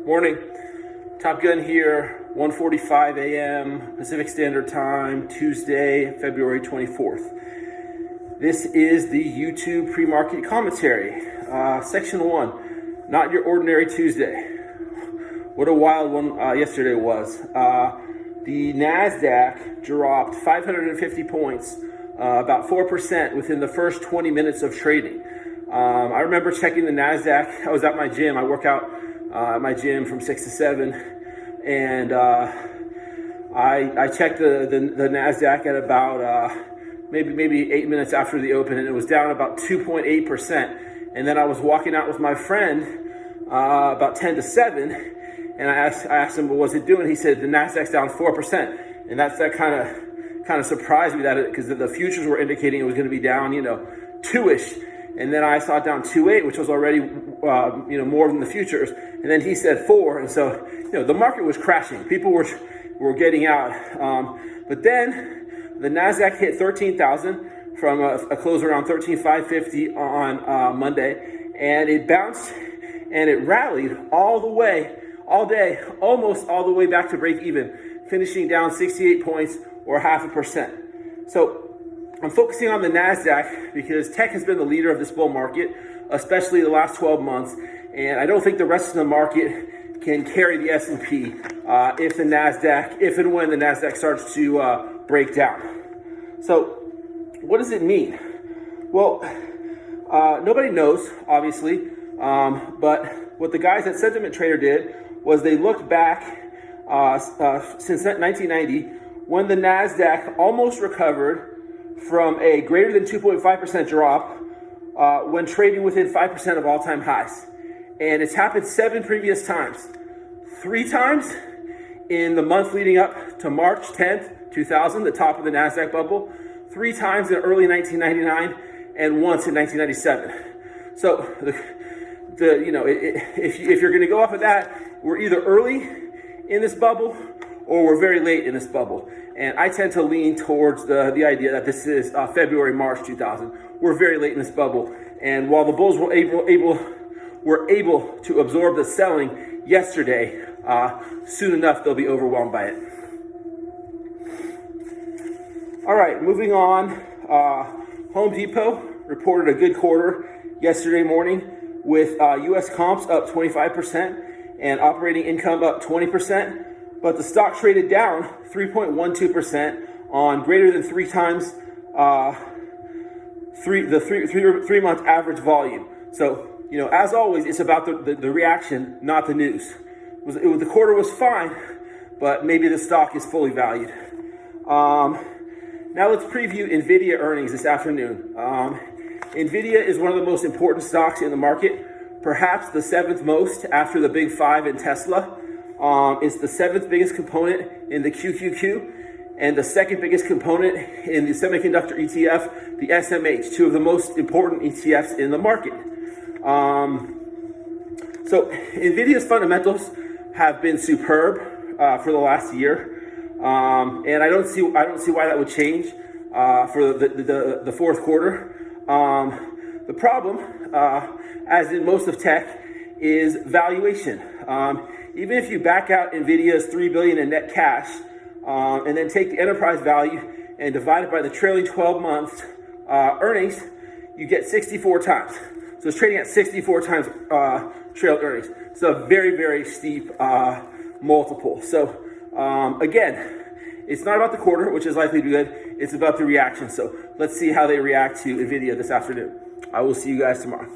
Morning. Top Gun here, 1:45 a.m. Pacific Standard Time, Tuesday, February 24th. This is the YouTube pre-market commentary. Section 1, not your ordinary Tuesday. What a wild one yesterday was. The NASDAQ dropped 550 points, about 4% within the first 20 minutes of trading. I remember checking the NASDAQ. I was at my gym. I work out at my gym from 6 to 7. And I checked the NASDAQ at about maybe 8 minutes after the open, and it was down about 2.8%. And then I was walking out with my friend about 10 to 7, and I asked him, well, what's it doing? He said, the NASDAQ's down 4%. And that kind of surprised me, that because the futures were indicating it was going to be down, 2-ish. And then I saw it down 2.8, which was already, more than the futures. And then he said 4, and so, the market was crashing. People were getting out. But then the Nasdaq hit 13,000 from a close around 13,550 on Monday, and it bounced and it rallied all day, almost all the way back to break even, finishing down 68 points or 0.5%. So I'm focusing on the NASDAQ because tech has been the leader of this bull market, especially the last 12 months. And I don't think the rest of the market can carry the S&P if and when the NASDAQ starts to break down. So what does it mean? Well, nobody knows, obviously. But what the guys at Sentiment Trader did was they looked back since 1990 when the NASDAQ almost recovered from a greater than 2.5% drop when trading within 5% of all-time highs. And it's happened 7 previous times. 3 times in the month leading up to March 10th, 2000, the top of the NASDAQ bubble. 3 times in early 1999, and once in 1997. So, if you're going to go off of that, we're either early in this bubble or we're very late in this bubble. And I tend to lean towards the idea that this is February, March 2000. We're very late in this bubble. And while the bulls were able to absorb the selling yesterday, soon enough they'll be overwhelmed by it. All right, moving on. Home Depot reported a good quarter yesterday morning with U.S. comps up 25% and operating income up 20%. But the stock traded down 3.12% on greater than 3 times the 3-month average volume. So, as always, it's about the reaction, not the news. The quarter was fine, but maybe the stock is fully valued. Now let's preview NVIDIA earnings this afternoon. NVIDIA is one of the most important stocks in the market, perhaps the 7th most after the Big 5 and Tesla. It's the 7th biggest component in the QQQ and the 2nd biggest component in the semiconductor ETF, the SMH, 2 of the most important ETFs in the market. So NVIDIA's fundamentals have been superb for the last year, and I don't see why that would change for the fourth quarter. The problem, as in most of tech, is valuation. Even if you back out NVIDIA's $3 billion in net cash, and then take the enterprise value and divide it by the trailing 12 months earnings, you get 64 times. So it's trading at 64 times trailed earnings. So a very, very steep multiple. So again, it's not about the quarter, which is likely to be good. It's about the reaction. So let's see how they react to NVIDIA this afternoon. I will see you guys tomorrow.